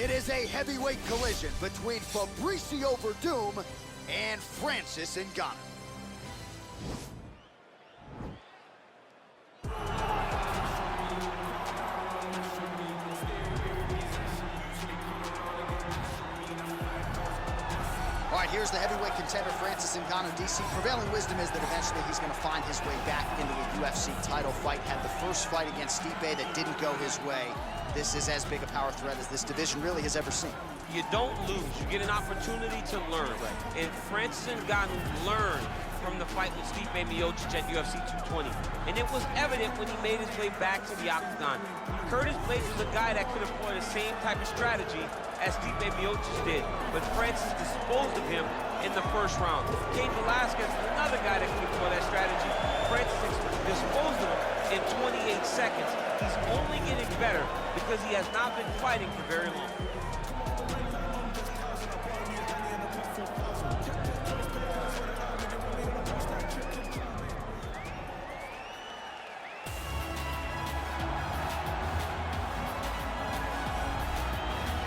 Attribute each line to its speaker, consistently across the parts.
Speaker 1: It is a heavyweight collision between Fabrício Werdum and Francis Ngannou. All right, here's the heavyweight contender, Francis Ngannou, DC. Prevailing wisdom is that eventually he's going to find his way back into a UFC title fight. Had the first fight against Stipe that didn't go his way. This is as big a power threat as this division really has ever seen.
Speaker 2: You don't lose. You get an opportunity to learn. Right. And Francis Ngannou learned from the fight with Stipe Miocic at UFC 220. And it was evident when he made his way back to the octagon. Curtis Blades was a guy that could employ the same type of strategy as Stipe Miocic did, but Francis disposed of him in the first round. Cain Velasquez is another guy that could employ that strategy. Francis disposed of him in 28 seconds. He's only getting better because he has not been fighting for very long.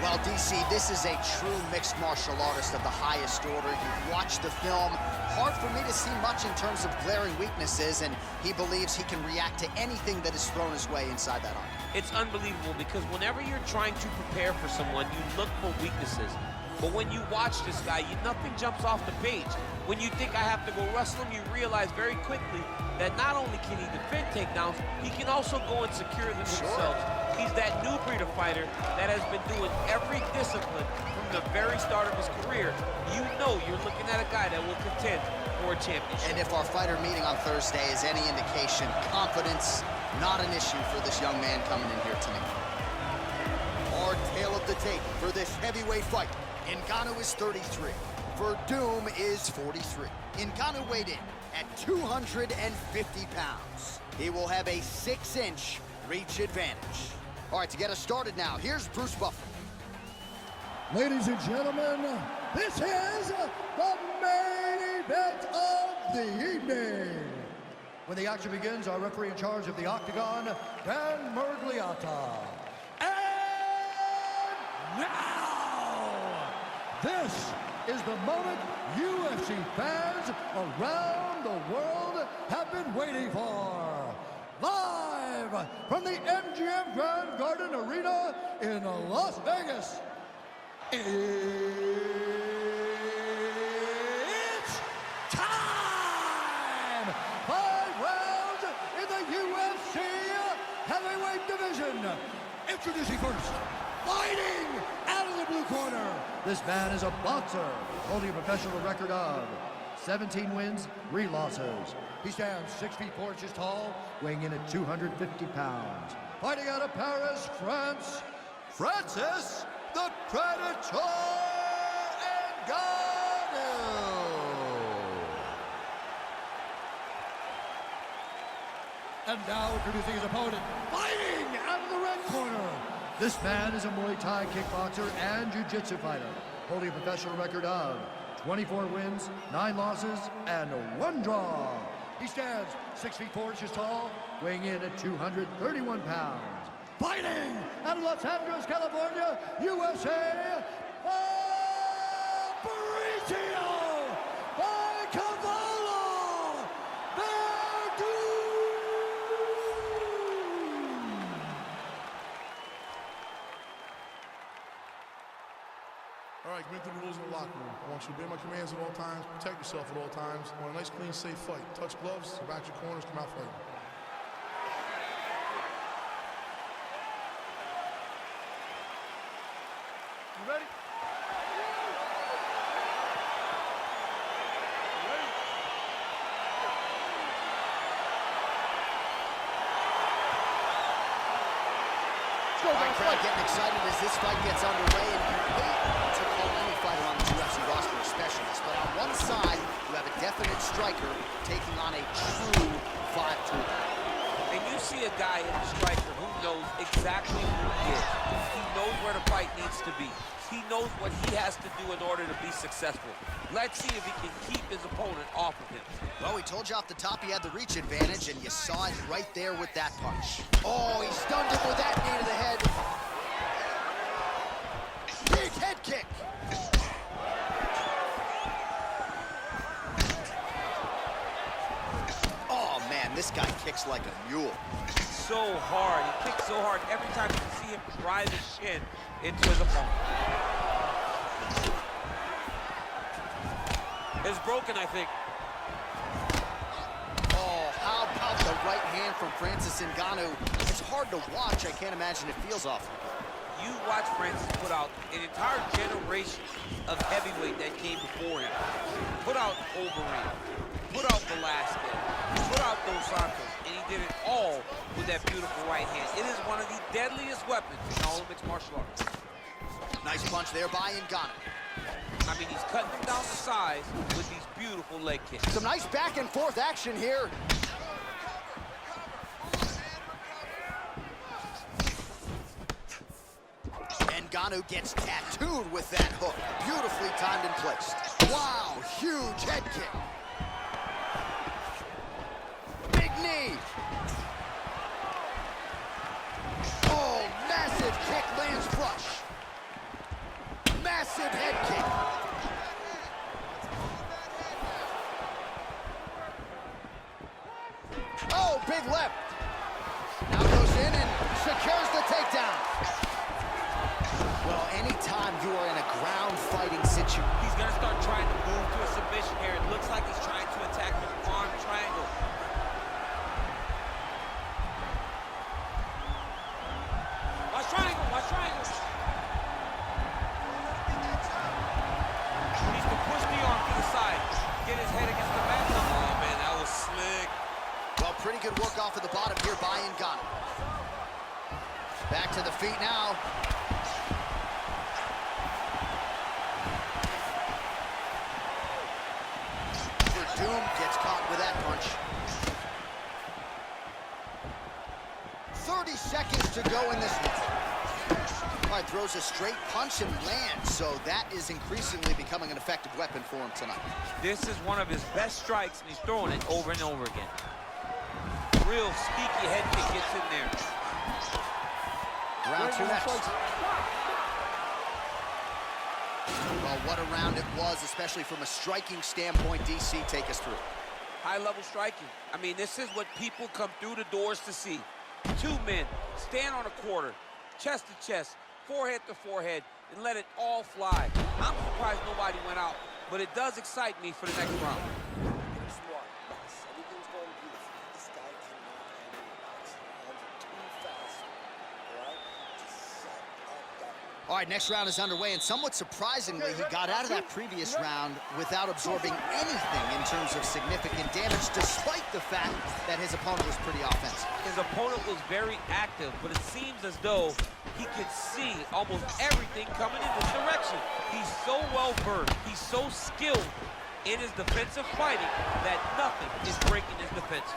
Speaker 1: Well, DC, this is a true mixed martial artist of the highest order. You've watched the film. Hard for me to see much in terms of glaring weaknesses, and he believes he can react to anything that is thrown his way inside that arm.
Speaker 2: It's unbelievable because whenever you're trying to prepare for someone, you look for weaknesses. But when you watch this guy, nothing jumps off the page. When you think I have to go wrestle him, you realize very quickly that not only can he defend takedowns, he can also go and secure them himself. He's that new breed of fighter that has been doing every discipline from the very start of his career. You know you're looking at a guy that will contend for a championship.
Speaker 1: And if our fighter meeting on Thursday is any indication, confidence, not an issue for this young man coming in here tonight. Our tale of the tape for this heavyweight fight. Ngannou is 33. Werdum is 43. Ngannou weighed in at 250 pounds. He will have a 6-inch reach advantage. All right, to get us started now, here's Bruce Buffer.
Speaker 3: Ladies and gentlemen, this is the main event of the evening. When the action begins, our referee in charge of the Octagon, Dan Mergliata. And now, this is the moment UFC fans around the world have been waiting for. Live from the MGM Grand Garden Arena in Las Vegas, it's time! 5 rounds in the UFC heavyweight division. Introducing first, fighting out of the blue corner. This man is a boxer, holding a professional record of 17 wins, 3 losses. He stands 6 feet 4 inches tall, weighing in at 250 pounds. Fighting out of Paris, France, Francis the Predator Ngannou. And now introducing his opponent, fighting out of the red corner. This man is a Muay Thai kickboxer and jiu-jitsu fighter, holding a professional record of 24 wins, 9 losses, and 1 draw. He stands 6 feet 4 inches tall, weighing in at 231 pounds. Fighting out of Los Angeles, California, USA, Fabrício Werdum.
Speaker 4: All right, commit to the rules in the locker room. I want you to obey my commands at all times, protect yourself at all times. I want a nice, clean, safe fight. Touch gloves, back your corners, come out fighting. You ready?
Speaker 1: All right, crowd getting excited as this fight gets underway, and you hate to call any fighter on the UFC roster a specialist, but on one side, you have a definite striker taking on a true 5-tool.
Speaker 2: And you see a guy in the striker who knows exactly who he is. He knows where the fight needs to be. He knows what he has to do in order to be successful. Let's see if he can keep his opponent off of him.
Speaker 1: Well, we told you off the top he had the reach advantage, and you saw it right there with that punch. Oh, he stunned him with that knee to the head. kick. Oh, man, this guy kicks like a mule.
Speaker 2: So hard. He kicks so hard. Every time you can see him drive his shin into his opponent. It's broken, I think.
Speaker 1: Oh, how about the right hand from Francis Ngannou? It's hard to watch. I can't imagine it feels awful.
Speaker 2: You watch Francis put out an entire generation of heavyweight that came before him. Put out Overeem, put out Velasquez, put out Dos Santos, and he did it all with that beautiful right hand. It is one of the deadliest weapons in all of mixed martial arts.
Speaker 1: Nice punch there by Ngannou.
Speaker 2: I mean, he's cutting them down to size with these beautiful leg kicks.
Speaker 1: Some nice back and forth action here. Ngannou gets tattooed with that hook. Beautifully timed and placed. Wow, huge head kick. Big knee. Oh, massive kick lands flush. Massive head kick. Oh, big left. Now goes in and secures the takedown. Well, anytime you are in a ground fighting situation,
Speaker 2: He's gonna start trying to move to a submission here. It looks like he's trying to attack with an arm triangle. Watch triangle, watch triangle. He needs to push the arm to the side. Get his head against the mat. Oh man, that was slick.
Speaker 1: well, pretty good work off of the bottom here by Ngannou. Back to the feet now. Werdum gets caught with that punch. 30 seconds to go in this one. All right, throws a straight punch and lands, so that is increasingly becoming an effective weapon for him tonight.
Speaker 2: This is one of his best strikes, and he's throwing it over and over again. Real sneaky head kick gets in there.
Speaker 1: Round two next. Well, what a round it was, especially from a striking standpoint. DC, take us through.
Speaker 2: High-level striking. I mean, this is what people come through the doors to see. Two men stand on a quarter, chest to chest, forehead to forehead, and let it all fly. I'm surprised nobody went out, but it does excite me for the next round.
Speaker 5: Smart, yes. Everything's going beautiful. This guy cannot handle the box. Hands are too fast. All right? Just set up that.
Speaker 1: All right, next round is underway, and somewhat surprisingly, he got out of that previous round without absorbing anything in terms of significant damage, despite the fact that his opponent was pretty offensive.
Speaker 2: His opponent was very active, but it seems as though he could see almost everything coming in this direction. He's so well-versed, he's so skilled in his defensive fighting that nothing is breaking his defense.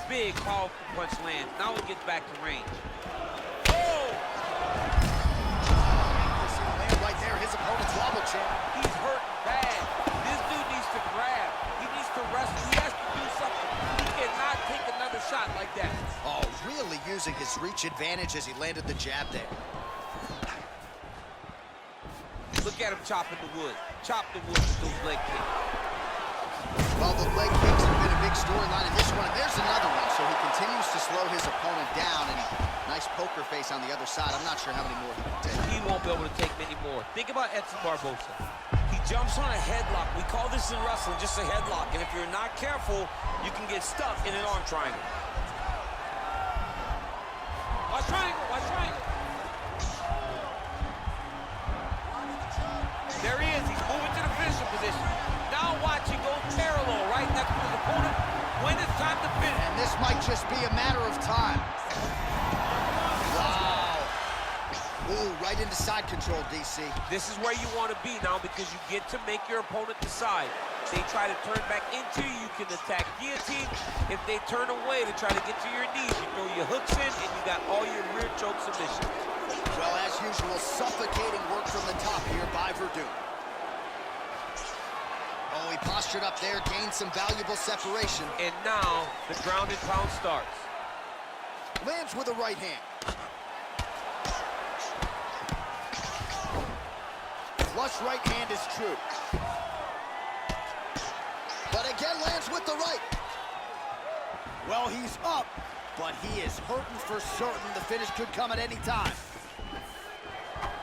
Speaker 2: Big, powerful punch lands. Now he gets back to range. Oh!
Speaker 1: Right there, his opponent's wobble chair.
Speaker 2: He's hurt bad. This dude needs to grab. He needs to wrestle. He has to do something. He cannot take another shot like that.
Speaker 1: Oh, really using his reach advantage as he landed the jab there.
Speaker 2: Look at him chopping the wood. Chop the wood with those leg kicks.
Speaker 1: Well, the leg kicks have been a big storyline in this one, and there's another one. So he continues to slow his opponent down, and nice poker face on the other side. I'm not sure how many more he can take.
Speaker 2: He won't be able to take many more. Think about Edson Barboza. He jumps on a headlock. We call this in wrestling just a headlock, and if you're not careful, you can get stuck in an arm triangle. Watch triangle, watch triangle. There he is, he's moving to the finishing position. Now watch, he goes parallel right next to his opponent when it's time to finish.
Speaker 1: And this might just be a matter of time. Wow. Ooh, right into side control, DC.
Speaker 2: This is where you want to be now because you get to make your opponent decide. They try to turn back into you, you can attack guillotine. If they turn away to try to get to your knees, you throw your hooks in and you got all your rear choke submissions.
Speaker 1: Well, as usual, suffocating work from the top here by Werdum. Oh, he postured up there, gained some valuable separation.
Speaker 2: And now the ground and pound starts.
Speaker 1: Lands with a right hand. flush right hand is true. But again lands with the right. Well, he's up, but he is hurting for certain. The finish could come at any time.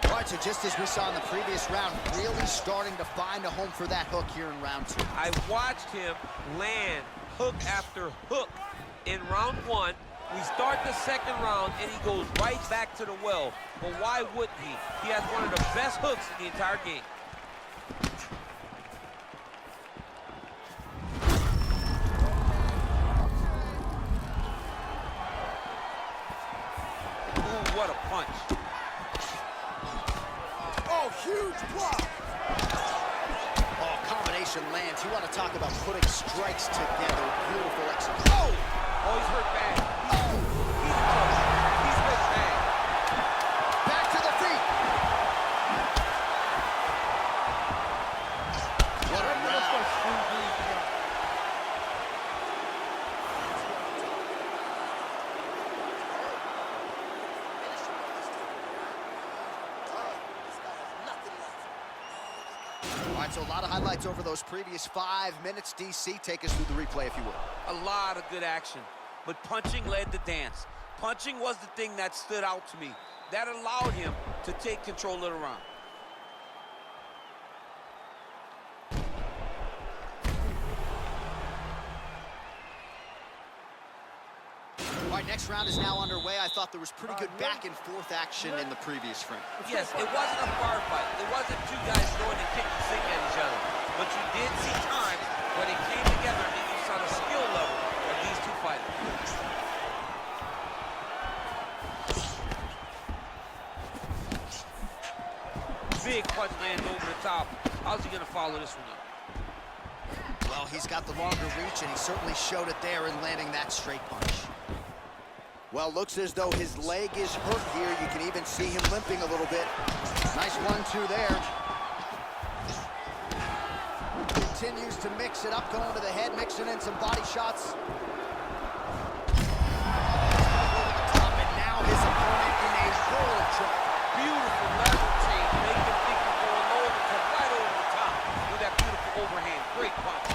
Speaker 1: All right, so just as we saw in the previous round, really starting to find a home for that hook here in round 2.
Speaker 2: I watched him land hook after hook in round 1. We start the second round, and he goes right back to the well. But why wouldn't he? He has one of the best hooks in the entire game. Ooh, what a punch.
Speaker 1: Oh, huge block. Oh, combination lands. You want to talk about putting strikes together. Beautiful execution. Oh!
Speaker 2: Oh, he's hurt bad. Oh! He's hurt bad.
Speaker 1: Back to the feet. What a round. All right, so a lot of highlights over those previous 5 minutes. DC, take us through the replay, if you would.
Speaker 2: A lot of good action, but punching led the dance. Punching was the thing that stood out to me. That allowed him to take control of the round.
Speaker 1: All right, next round is now underway. I thought there was pretty good back and forth action in the previous frame.
Speaker 2: Yes, it wasn't a firefight. It wasn't two guys throwing the kick and sink at each other. But you did see times where they came together and you saw the skill level of these two fighters. Big punch lands over the top. How's he gonna follow this one up?
Speaker 1: Well, he's got the longer reach, and he certainly showed it there in landing that straight punch. Well, looks as though his leg is hurt here. You can even see him limping a little bit. Nice 1-2 there. Continues to mix it up, going to the head, mixing in some body shots. Over the top, and now his opponent in a world of trouble.
Speaker 2: Beautiful level change. Make him think he's going low to right over the top with that beautiful overhand. Great punch.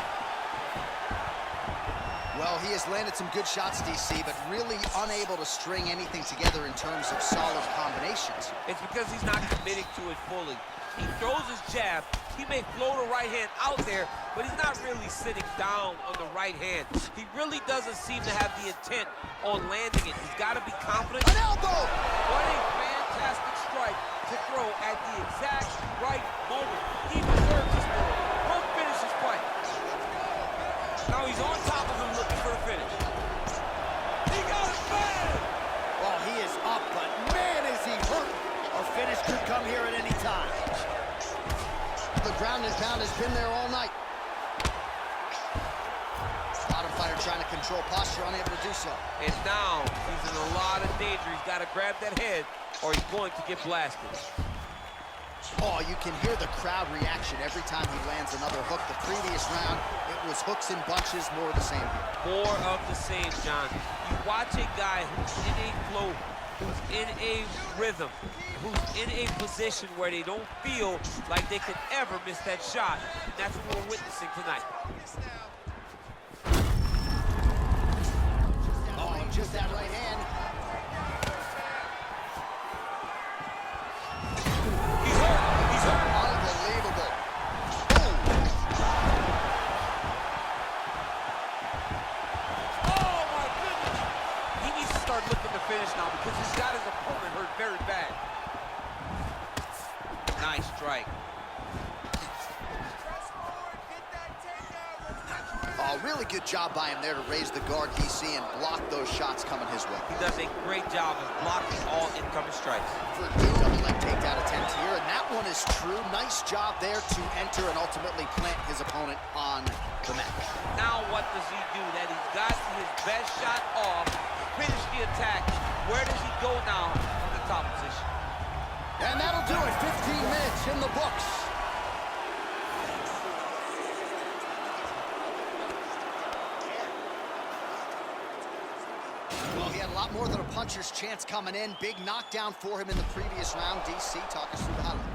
Speaker 1: Well, he has landed some good shots, DC, but really unable to string anything together in terms of solid combinations.
Speaker 2: It's because he's not committing to it fully. He throws his jab. He may float a right hand out there, but he's not really sitting down on the right hand. He really doesn't seem to have the intent on landing it. He's got to be confident.
Speaker 1: An elbow!
Speaker 2: What a fantastic strike to throw at the exact right moment. He deserves this move. Don't finish his fight. Now he's on top of him looking for the finish. He got it bad!
Speaker 1: Oh, he is up, but man, is he hurt. A finish could come here at any time. The ground and pound has been there all night. Bottom fighter trying to control posture, unable to do so.
Speaker 2: And now he's in a lot of danger. He's got to grab that head or he's going to get blasted.
Speaker 1: Oh, you can hear the crowd reaction every time he lands another hook. The previous round, it was hooks and bunches, more of the same here.
Speaker 2: More of the same, John. You watch a guy who's in a flow, who's in a rhythm, who's in a position where they don't feel like they could ever miss that shot. And that's what we're witnessing tonight.
Speaker 1: Oh, just that right hand.
Speaker 2: He's hurt. He's hurt.
Speaker 1: Unbelievable.
Speaker 2: Oh, my goodness. He needs to start looking to finish now because he's got his opponent hurt very bad. Nice strike.
Speaker 1: Oh, really good job by him there to raise the guard, DC, and block those shots coming his way.
Speaker 2: He does a great job of blocking all incoming strikes.
Speaker 1: For a good double leg takedown attempt here, and that one is true. Nice job there to enter and ultimately plant his opponent on the mat.
Speaker 2: Now what does he do? That he's got his best shot off, finish the attack. Where does he go now from the top position?
Speaker 1: And that'll do it. 15 minutes in the books. Well, he had a lot more than a puncher's chance coming in. Big knockdown for him in the previous round. DC, talk us through the highlight.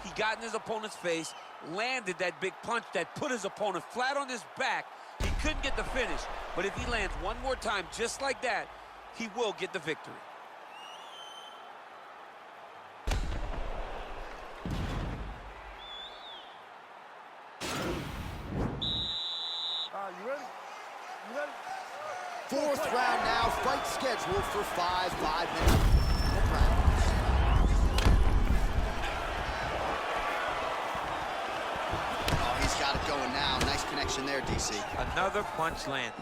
Speaker 2: He got in his opponent's face, landed that big punch that put his opponent flat on his back. He couldn't get the finish, but if he lands one more time just like that, he will get the victory.
Speaker 5: You ready? You ready?
Speaker 1: Fourth round now, fight scheduled for 5 minute rounds. Oh, he's got it going now. Nice connection there, DC.
Speaker 2: Another punch landed.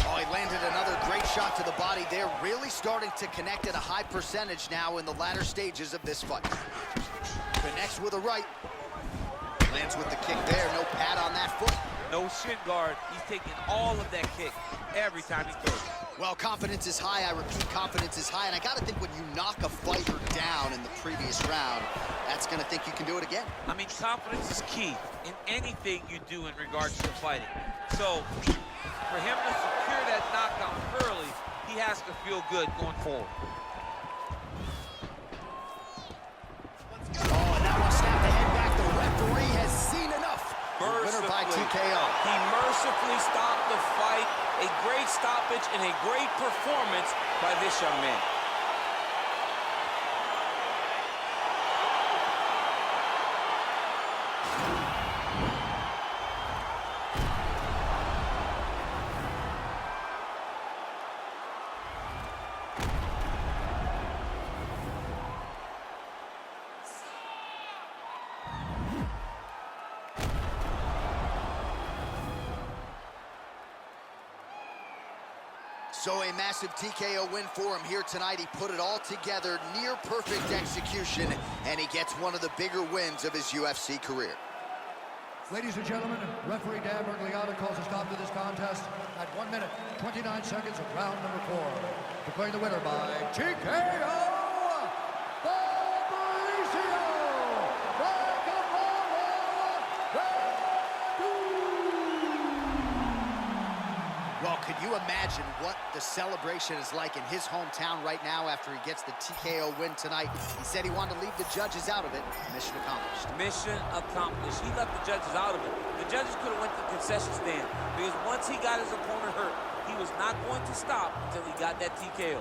Speaker 1: Oh, he landed another great shot to the body there. Really starting to connect at a high percentage now in the latter stages of this fight. Connects with a right. Lands with the kick there. No pad on that foot.
Speaker 2: No shin guard. He's taking all of that kick every time he throws it.
Speaker 1: Well, confidence is high. I repeat, confidence is high. And I got to think when you knock a fighter down in the previous round, that's going to think you can do it again.
Speaker 2: I mean, confidence is key in anything you do in regards to fighting. So, for him to secure that knockdown early, he has to feel good going forward.
Speaker 1: Oh, and that one snapped the head back. The referee has seen enough. Winner by TKO.
Speaker 2: He mercifully stopped the fight. A great stoppage and a great performance by this young man.
Speaker 1: So a massive TKO win for him here tonight. He put it all together, near perfect execution, and he gets one of the bigger wins of his UFC career.
Speaker 3: Ladies and gentlemen, referee Dan Bergliata calls a stop to this contest at 1 minute, 29 seconds of round number 4. Declaring the winner by TKO, Fabrício Werdum.
Speaker 1: Well, could you imagine what the celebration is like in his hometown right now after he gets the TKO win tonight? He said he wanted to leave the judges out of it. Mission accomplished.
Speaker 2: Mission accomplished. He left the judges out of it. The judges could have went to the concession stand because once he got his opponent hurt, he was not going to stop until he got that TKO.